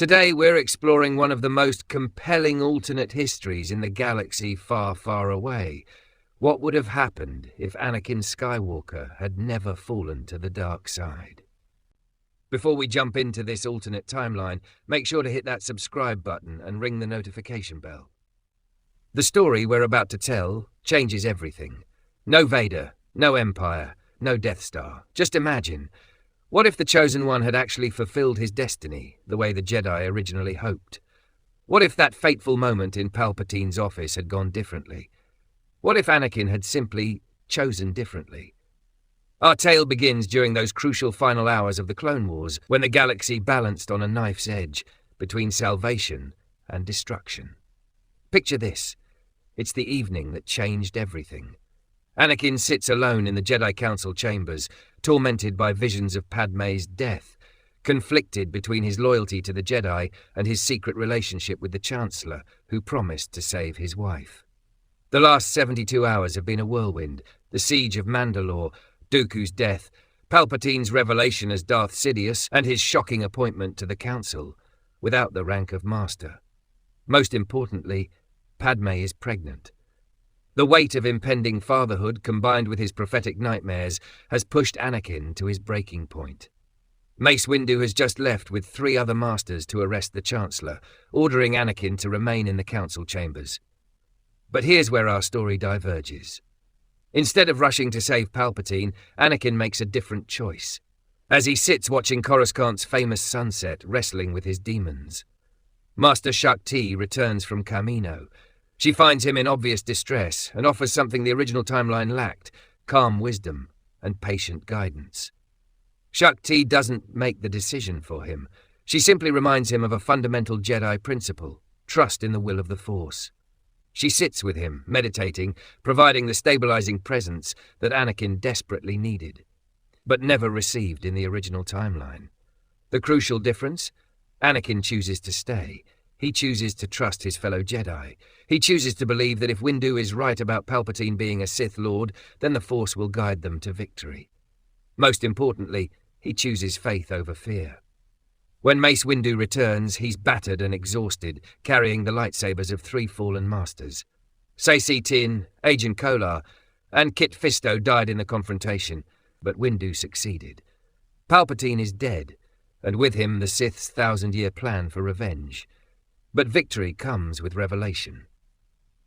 Today we're exploring one of the most compelling alternate histories in the galaxy far, far away. What would have happened if Anakin Skywalker had never fallen to the dark side? Before we jump into this alternate timeline, make sure to hit that subscribe button and ring the notification bell. The story we're about to tell changes everything. No Vader, no Empire, no Death Star. Just imagine, what if the Chosen One had actually fulfilled his destiny the way the Jedi originally hoped? What if that fateful moment in Palpatine's office had gone differently? What if Anakin had simply chosen differently? Our tale begins during those crucial final hours of the Clone Wars, when the galaxy balanced on a knife's edge between salvation and destruction. Picture this. It's the evening that changed everything. Anakin sits alone in the Jedi Council chambers, tormented by visions of Padmé's death, conflicted between his loyalty to the Jedi and his secret relationship with the Chancellor, who promised to save his wife. The last 72 hours have been a whirlwind: the siege of Mandalore, Dooku's death, Palpatine's revelation as Darth Sidious, and his shocking appointment to the Council, without the rank of Master. Most importantly, Padmé is pregnant. The weight of impending fatherhood, combined with his prophetic nightmares, has pushed Anakin to his breaking point. Mace Windu has just left with 3 other Masters to arrest the Chancellor, ordering Anakin to remain in the Council chambers. But here's where our story diverges. Instead of rushing to save Palpatine, Anakin makes a different choice. As he sits watching Coruscant's famous sunset, wrestling with his demons, Master Shakti returns from Kamino. She finds him in obvious distress and offers something the original timeline lacked: calm wisdom and patient guidance. Shakti doesn't make the decision for him. She simply reminds him of a fundamental Jedi principle: trust in the will of the Force. She sits with him, meditating, providing the stabilizing presence that Anakin desperately needed, but never received in the original timeline. The crucial difference? Anakin chooses to stay. He chooses to trust his fellow Jedi. He chooses to believe that if Windu is right about Palpatine being a Sith Lord, then the Force will guide them to victory. Most importantly, he chooses faith over fear. When Mace Windu returns, he's battered and exhausted, carrying the lightsabers of 3 fallen Masters. Saesee Tiin, Agent Kolar, and Kit Fisto died in the confrontation, but Windu succeeded. Palpatine is dead, and with him the Sith's 1,000-year plan for revenge. But victory comes with revelation.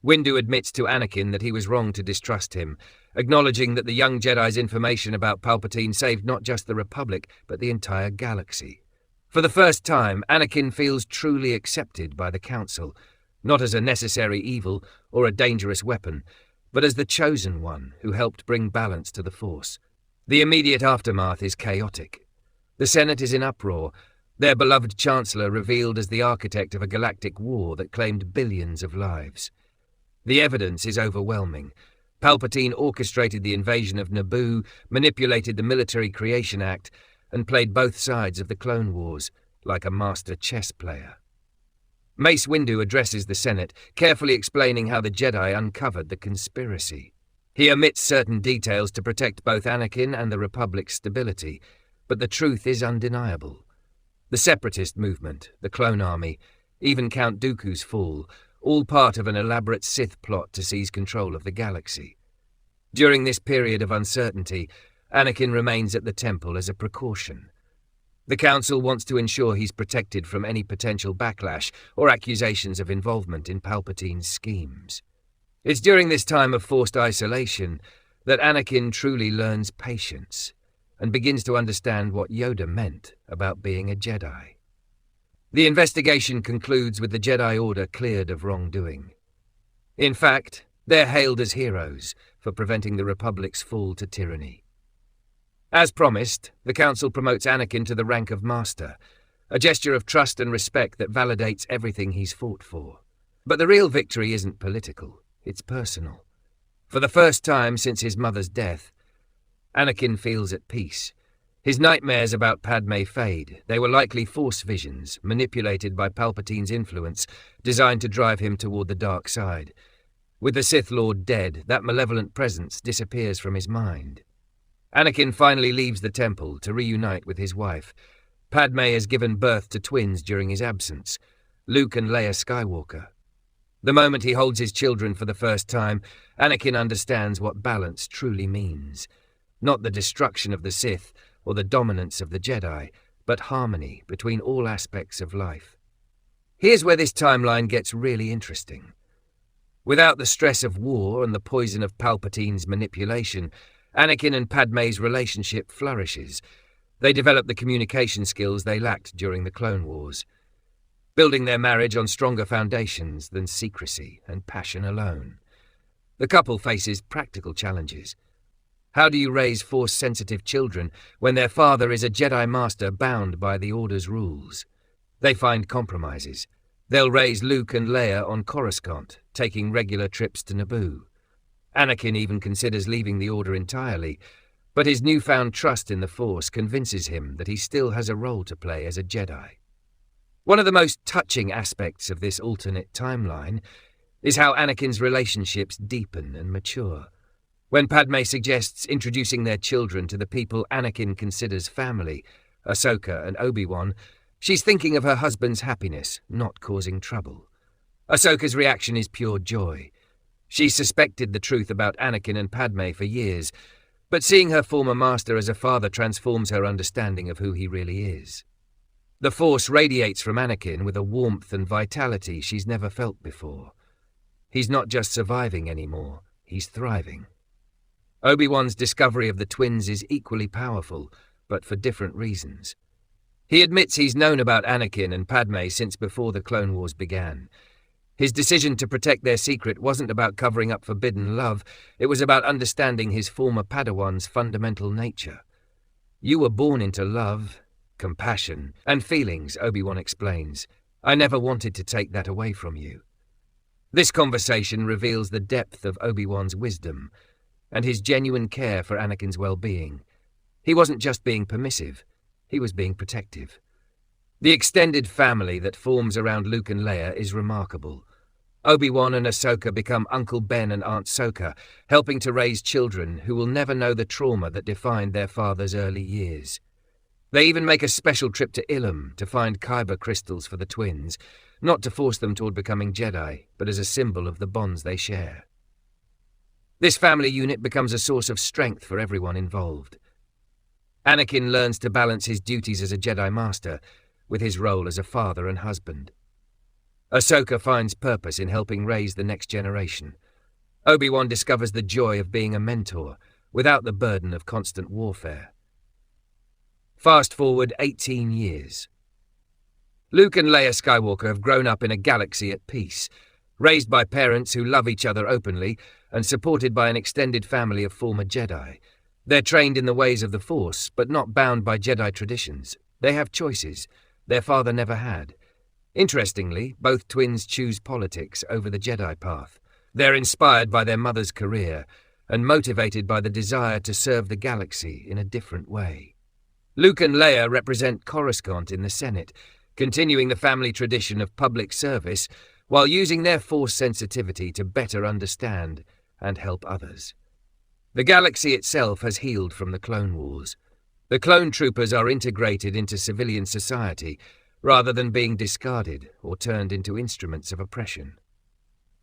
Windu admits to Anakin that he was wrong to distrust him, acknowledging that the young Jedi's information about Palpatine saved not just the Republic, but the entire galaxy. For the first time, Anakin feels truly accepted by the Council, not as a necessary evil or a dangerous weapon, but as the Chosen One who helped bring balance to the Force. The immediate aftermath is chaotic. The Senate is in uproar, their beloved Chancellor revealed as the architect of a galactic war that claimed billions of lives. The evidence is overwhelming. Palpatine orchestrated the invasion of Naboo, manipulated the Military Creation Act, and played both sides of the Clone Wars like a master chess player. Mace Windu addresses the Senate, carefully explaining how the Jedi uncovered the conspiracy. He omits certain details to protect both Anakin and the Republic's stability, but the truth is undeniable. The Separatist movement, the Clone Army, even Count Dooku's fall, all part of an elaborate Sith plot to seize control of the galaxy. During this period of uncertainty, Anakin remains at the temple as a precaution. The Council wants to ensure he's protected from any potential backlash or accusations of involvement in Palpatine's schemes. It's during this time of forced isolation that Anakin truly learns patience and begins to understand what Yoda meant about being a Jedi. The investigation concludes with the Jedi Order cleared of wrongdoing. In fact, they're hailed as heroes for preventing the Republic's fall to tyranny. As promised, the Council promotes Anakin to the rank of Master, a gesture of trust and respect that validates everything he's fought for. But the real victory isn't political, it's personal. For the first time since his mother's death, Anakin feels at peace. His nightmares about Padmé fade. They were likely Force visions, manipulated by Palpatine's influence, designed to drive him toward the dark side. With the Sith Lord dead, that malevolent presence disappears from his mind. Anakin finally leaves the temple to reunite with his wife. Padme has given birth to twins during his absence, Luke and Leia Skywalker. The moment he holds his children for the first time, Anakin understands what balance truly means. Not the destruction of the Sith or the dominance of the Jedi, but harmony between all aspects of life. Here's where this timeline gets really interesting. Without the stress of war and the poison of Palpatine's manipulation, Anakin and Padme's relationship flourishes. They develop the communication skills they lacked during the Clone Wars, building their marriage on stronger foundations than secrecy and passion alone. The couple faces practical challenges. How do you raise Force-sensitive children when their father is a Jedi Master bound by the Order's rules? They find compromises. They'll raise Luke and Leia on Coruscant, taking regular trips to Naboo. Anakin even considers leaving the Order entirely, but his newfound trust in the Force convinces him that he still has a role to play as a Jedi. One of the most touching aspects of this alternate timeline is how Anakin's relationships deepen and mature. When Padme suggests introducing their children to the people Anakin considers family, Ahsoka and Obi-Wan, she's thinking of her husband's happiness, not causing trouble. Ahsoka's reaction is pure joy. She suspected the truth about Anakin and Padme for years, but seeing her former master as a father transforms her understanding of who he really is. The Force radiates from Anakin with a warmth and vitality she's never felt before. He's not just surviving anymore, he's thriving. Obi-Wan's discovery of the twins is equally powerful, but for different reasons. He admits he's known about Anakin and Padme since before the Clone Wars began. His decision to protect their secret wasn't about covering up forbidden love, it was about understanding his former Padawan's fundamental nature. You were born into love, compassion, and feelings, Obi-Wan explains. I never wanted to take that away from you. This conversation reveals the depth of Obi-Wan's wisdom and his genuine care for Anakin's well-being. He wasn't just being permissive, he was being protective. The extended family that forms around Luke and Leia is remarkable. Obi-Wan and Ahsoka become Uncle Ben and Aunt Soka, helping to raise children who will never know the trauma that defined their father's early years. They even make a special trip to Ilum to find Kyber crystals for the twins, not to force them toward becoming Jedi, but as a symbol of the bonds they share. This family unit becomes a source of strength for everyone involved. Anakin learns to balance his duties as a Jedi Master with his role as a father and husband. Ahsoka finds purpose in helping raise the next generation. Obi-Wan discovers the joy of being a mentor without the burden of constant warfare. Fast forward 18 years. Luke and Leia Skywalker have grown up in a galaxy at peace, raised by parents who love each other openly and supported by an extended family of former Jedi. They're trained in the ways of the Force, but not bound by Jedi traditions. They have choices their father never had. Interestingly, both twins choose politics over the Jedi path. They're inspired by their mother's career and motivated by the desire to serve the galaxy in a different way. Luke and Leia represent Coruscant in the Senate, continuing the family tradition of public service while using their Force sensitivity to better understand and help others. The galaxy itself has healed from the Clone Wars. The clone troopers are integrated into civilian society rather than being discarded or turned into instruments of oppression.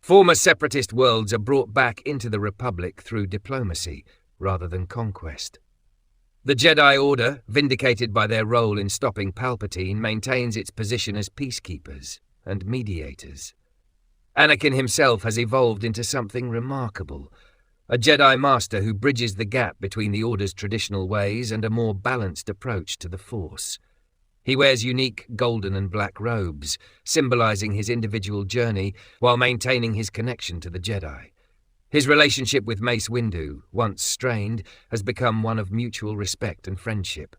Former separatist worlds are brought back into the Republic through diplomacy rather than conquest. The Jedi Order, vindicated by their role in stopping Palpatine, maintains its position as peacekeepers and mediators. Anakin himself has evolved into something remarkable, a Jedi Master who bridges the gap between the Order's traditional ways and a more balanced approach to the Force. He wears unique golden and black robes, symbolizing his individual journey while maintaining his connection to the Jedi. His relationship with Mace Windu, once strained, has become one of mutual respect and friendship.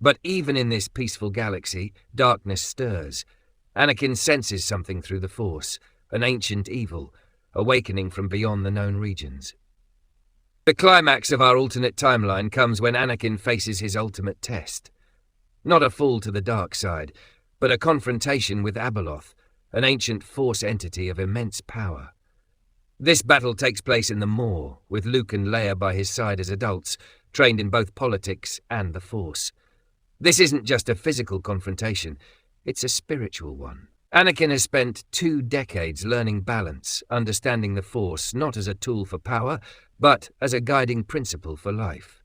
But even in this peaceful galaxy, darkness stirs. Anakin senses something through the Force, an ancient evil, awakening from beyond the known regions. The climax of our alternate timeline comes when Anakin faces his ultimate test. Not a fall to the dark side, but a confrontation with Abeloth, an ancient Force entity of immense power. This battle takes place in the Maw, with Luke and Leia by his side as adults, trained in both politics and the Force. This isn't just a physical confrontation, it's a spiritual one. Anakin has spent 2 decades learning balance, understanding the Force not as a tool for power, but as a guiding principle for life.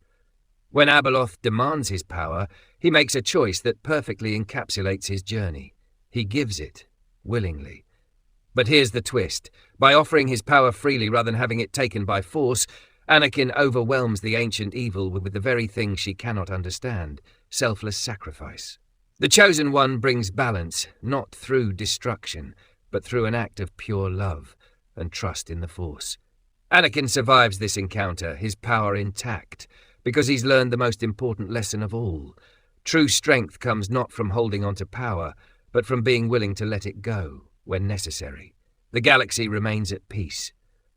When Abeloth demands his power, he makes a choice that perfectly encapsulates his journey. He gives it, willingly. But here's the twist. By offering his power freely rather than having it taken by force, Anakin overwhelms the ancient evil with the very thing she cannot understand: selfless sacrifice. The Chosen One brings balance, not through destruction, but through an act of pure love and trust in the Force. Anakin survives this encounter, his power intact, because he's learned the most important lesson of all. True strength comes not from holding on to power, but from being willing to let it go when necessary. The galaxy remains at peace.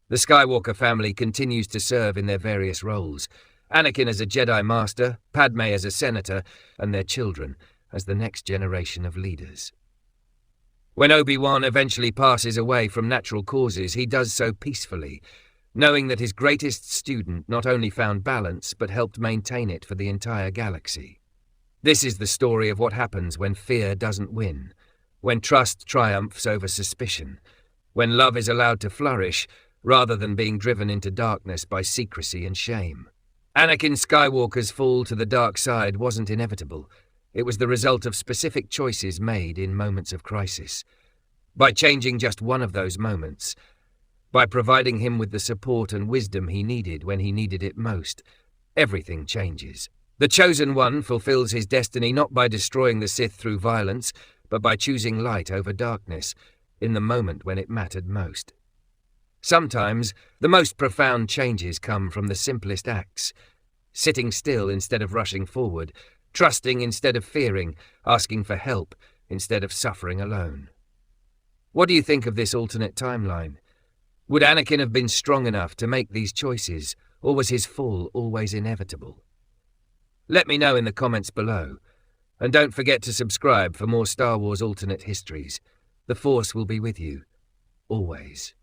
The Skywalker family continues to serve in their various roles. Anakin as a Jedi Master, Padme as a Senator, and their children as the next generation of leaders. When Obi-Wan eventually passes away from natural causes, he does so peacefully, knowing that his greatest student not only found balance, but helped maintain it for the entire galaxy. This is the story of what happens when fear doesn't win, when trust triumphs over suspicion, when love is allowed to flourish, rather than being driven into darkness by secrecy and shame. Anakin Skywalker's fall to the dark side wasn't inevitable. It was the result of specific choices made in moments of crisis. By changing just one of those moments, by providing him with the support and wisdom he needed when he needed it most, everything changes. The Chosen One fulfills his destiny not by destroying the Sith through violence, but by choosing light over darkness in the moment when it mattered most. Sometimes, the most profound changes come from the simplest acts: sitting still instead of rushing forward, trusting instead of fearing, asking for help instead of suffering alone. What do you think of this alternate timeline? Would Anakin have been strong enough to make these choices, or was his fall always inevitable? Let me know in the comments below, and don't forget to subscribe for more Star Wars alternate histories. The Force will be with you, always.